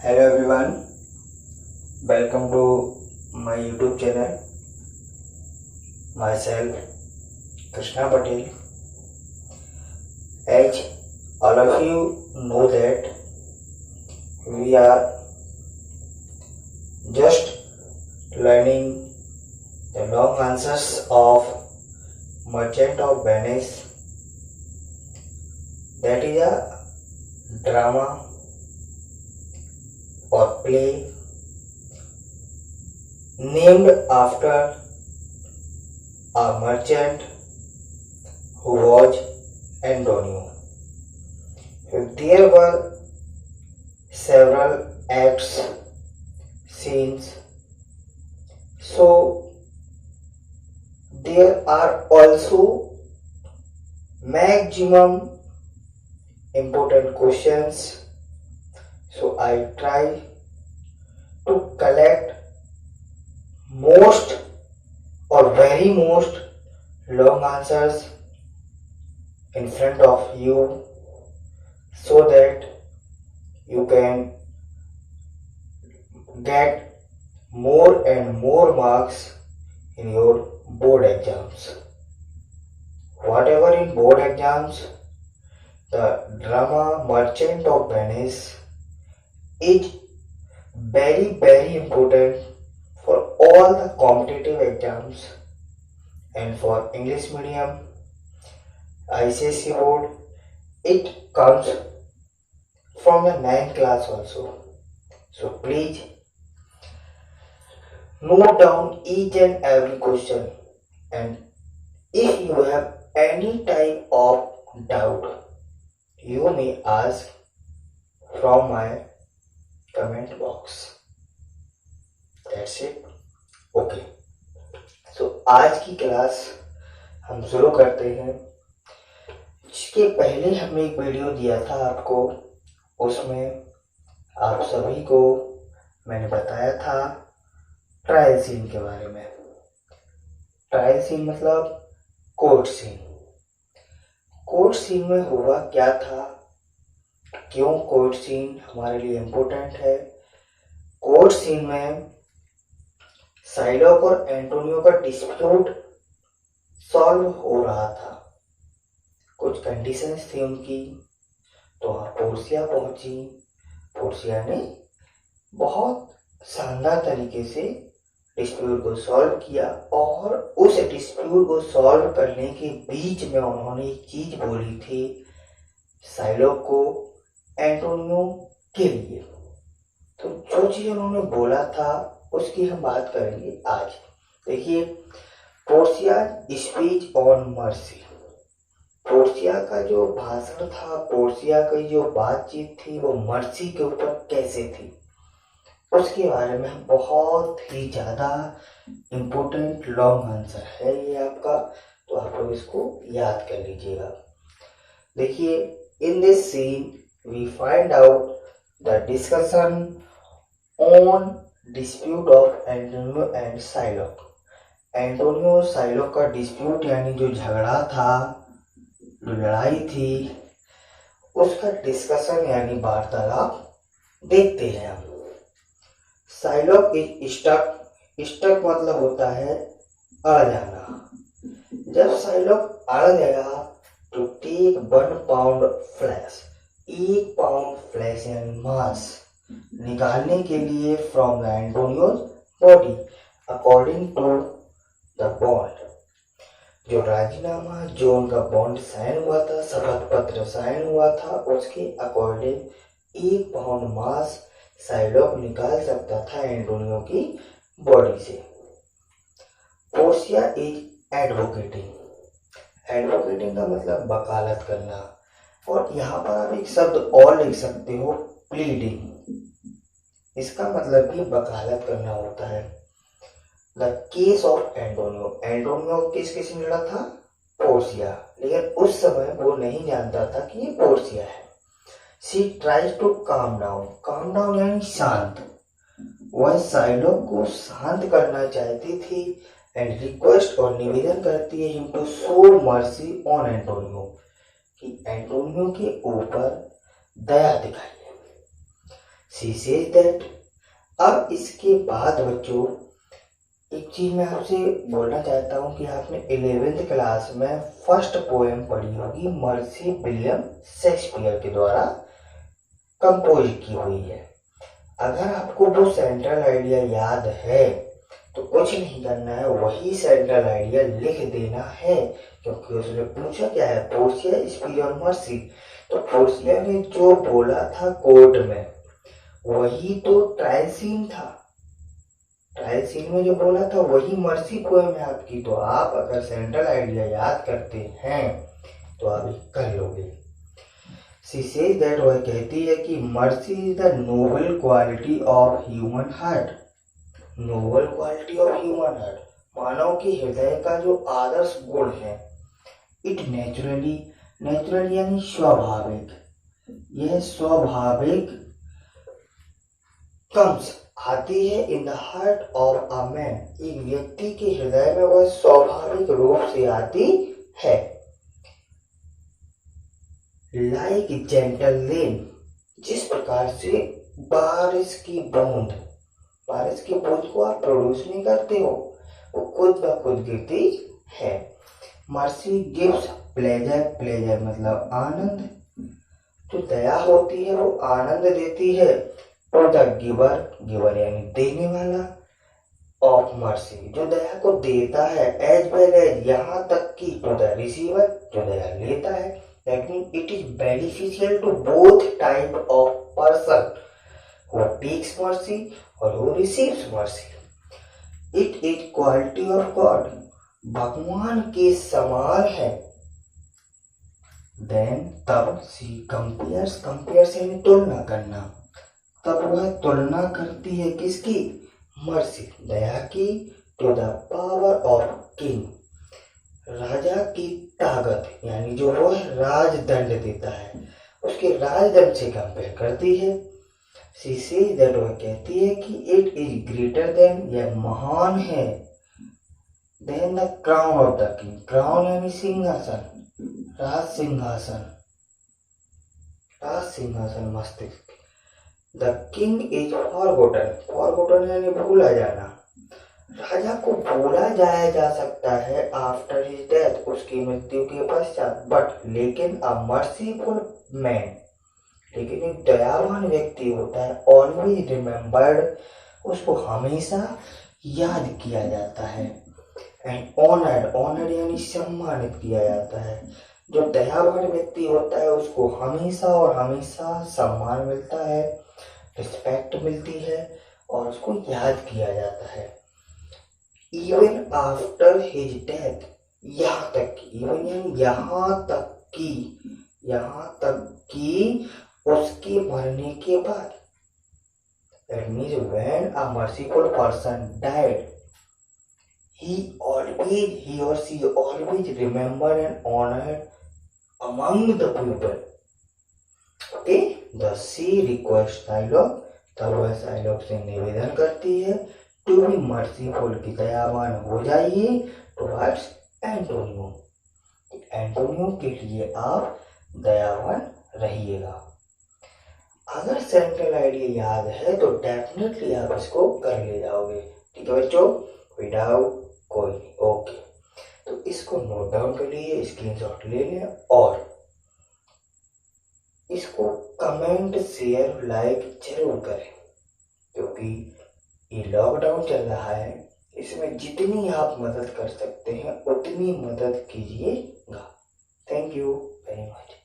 Hello everyone, welcome to my YouTube channel. Myself Krishna Patel. As all of you know that we are just learning the long answers of Merchant of Venice. That is a drama or play named after a merchant who was Antonio. There were several acts, scenes, so there are also maximum important questions. So I try to collect most or very most long answers in front of you so that you can get more and more marks in your board exams. Whatever in board exams, the drama Merchant of Venice is very important for all the competitive exams, and for English medium ICSE board it comes from the 9th class also. So please note down each and every question, and if you have any type of doubt you may ask from my comment box. That's it. Okay, so आज की class हम शुरू करते हैं। इसके पहले हमने एक वीडियो दिया था आपको, उसमें आप सभी को मैंने बताया था ट्रायल सीन के बारे में। ट्रायल सीन मतलब कोर्ट सीन। कोर्ट सीन में हुआ क्या था, क्यों कोर्ट सीन हमारे लिए इम्पोर्टेंट है। कोर्ट सीन में साइलॉक और एंटोनियो का डिस्प्यूट सॉल्व हो रहा था। कुछ कंडीशंस थी उनकी, तो पोर्सिया पहुंची। पोर्सिया ने बहुत शानदार तरीके से डिस्प्यूट को सॉल्व किया, और उस डिस्प्यूट को सॉल्व करने के बीच में उन्होंने एक चीज बोली थी साइलॉक को एंटोनियो के लिए। तो जो चीज उन्होंने बोला था उसकी हम बात करेंगे आज। देखिए, Portia speech on mercy. Portia का जो भाषण था, पोर्सिया की जो बातचीत थी, वो मर्सी के ऊपर कैसे थी उसके बारे में बहुत ही ज्यादा इम्पोर्टेंट लॉन्ग आंसर है ये आपका, तो आप लोग इसको याद कर लीजिएगा। देखिए, in this scene we find out the discussion on dispute of Antonio and Shylock. Antonio और साइलॉक का डिस्प्यूट यानी जो झगड़ा था, जो लड़ाई थी, उसका डिस्कशन यानी वार्तालाप देखते हैं हम। साइलॉक इज स्टक मतलब होता है अड़ जाना। जब साइलॉक अड़ गया तो take 1 pound flesh, 1 pound flesh यानी मांस निकालने के लिए from the Antonio's body according to the bond. जो राजीनामा, जो उनका बॉन्ड साइन हुआ था, शपथ पत्र साइन हुआ था, उसके अकॉर्डिंग 1 पाउंड मांस साइलॉक निकाल सकता था एंटोनियो की बॉडी से। Portia is advocating. एडवोकेटिंग का मतलब वकालत करना, और यहाँ पर आप एक शब्द और लिख सकते हो, प्लीडिंग। इसका मतलब भी वकालत करना होता है। The case of Antonio. Antonio किसके से लड़ा था? पोर्सिया। लेकिन उस समय वो नहीं जानता था कि ये पोर्सिया है। She tries to calm down. Calm down यानी शांत। वह साइलॉक को शांत करना चाहती थी एंड रिक्वेस्ट और निवेदन करती है him to show mercy on Antonio, कि एंटोनियो के ऊपर दया दिखाइए। She says that. अब इसके बाद बच्चों एक चीज मैं आपसे बोलना चाहता हूँ कि आपने 11th क्लास में फर्स्ट पोएम पढ़ी होगी, मर्सी विलियम शेक्सपियर के द्वारा कंपोज की हुई है। अगर आपको वो सेंट्रल आइडिया याद है तो कुछ नहीं करना है, वही सेंट्रल आइडिया लिख देना है, क्योंकि उसने पूछा क्या है, पोर्शिया स्पीच ऑन मर्सी। तो पोर्शिया ने जो बोला था कोर्ट में वही तो ट्रायल सीन था, ट्रायल सीन में जो बोला था वही मर्सी पोएम है आपकी। तो आप अगर सेंट्रल आइडिया याद करते हैं तो आप कर लोगे। शी सेज दैट, वह कहती है कि mercy is the noble quality of human heart. Noble quality of human heart, मानव के हृदय का जो आदर्श गुण है। इट नेचुरली, नेचुरल यानी स्वाभाविक, यह स्वाभाविक कम्स आती है in the heart of a man, एक व्यक्ति के हृदय में वह स्वाभाविक रूप से आती है। लाइक जेंटल रेन, जिस प्रकार से बारिश की बूंद, बारिश की बूंद को आप प्रोड्यूस नहीं करते हो, वो खुद ब खुद गिरती है। मर्सी गिव्स प्लेजर, प्लेजर मतलब आनंद, जो दया होती है वो आनंद देती है। टू द गिवर, गिवर यानी देने वाला, ऑफ मर्सी जो दया को देता है, एज वेल एज यहाँ तक कि टू द रिसीवर जो दया लेता है। That mean it is beneficial to both type of person, who takes mercy or who receives mercy. It is quality of God, भगवान के समान है। Then तब she compares, compares यानी तुलना करना, तब वह तुलना करती है किसकी, मर्सी दया की, to the power of king, राजा की ताकत यानी जो वह राजदंड देता है उसके राजदंड से कंपेयर करती है। She says that, वह कहती है कि it is greater than, यह महान है, than the crown of the king, crown यानी सिंहासन, राज सिंहासन, राज सिंहासन मस्तिष्क। The king is forgotten, forgotten यानी भूला जाना, राजा को भूला जाया जा सकता है आफ्टर हिज डेथ, उसकी मृत्यु के पश्चात। बट लेकिन अ मर्सीफुल मैन, लेकिन एक दयावान व्यक्ति होता है, ऑलवेज रिमेम्बर्ड, उसको हमेशा याद किया जाता है। एंड ऑनर्ड, ऑनर्ड यानी सम्मानित किया जाता है। जो दयावान व्यक्ति होता है उसको हमेशा और हमेशा सम्मान मिलता है, रिस्पेक्ट मिलती है और उसको याद किया जाता है। इवन आफ्टर हिज डेथ, यहाँ तक, इवन यानी यहाँ तक कि, यहाँ तक कि उसके मरने के बाद। That means when a merciful person died, he or she always remembered and honored among the people. Okay, the she requests Shylock, तब वह शाइलॉक से निवेदन करती है टू बी मर्सीफुल, की दयावान हो जाइए टुवर्ड्स एंटोनियो, एंटोनियो के लिए आप दयावान रहिएगा। अगर सेंट्रल आइडिया याद है तो डेफिनेटली आप इसको कर ले जाओगे। ठीक है बच्चों, कोई डाउट कोई नहीं, ओके। तो इसको नोट डाउन कर लीजिए, स्क्रीनशॉट ले लें और इसको कमेंट शेयर लाइक जरूर करें, क्योंकि ये लॉकडाउन चल रहा है, इसमें जितनी आप मदद कर सकते हैं उतनी मदद कीजिएगा। Thank you very much.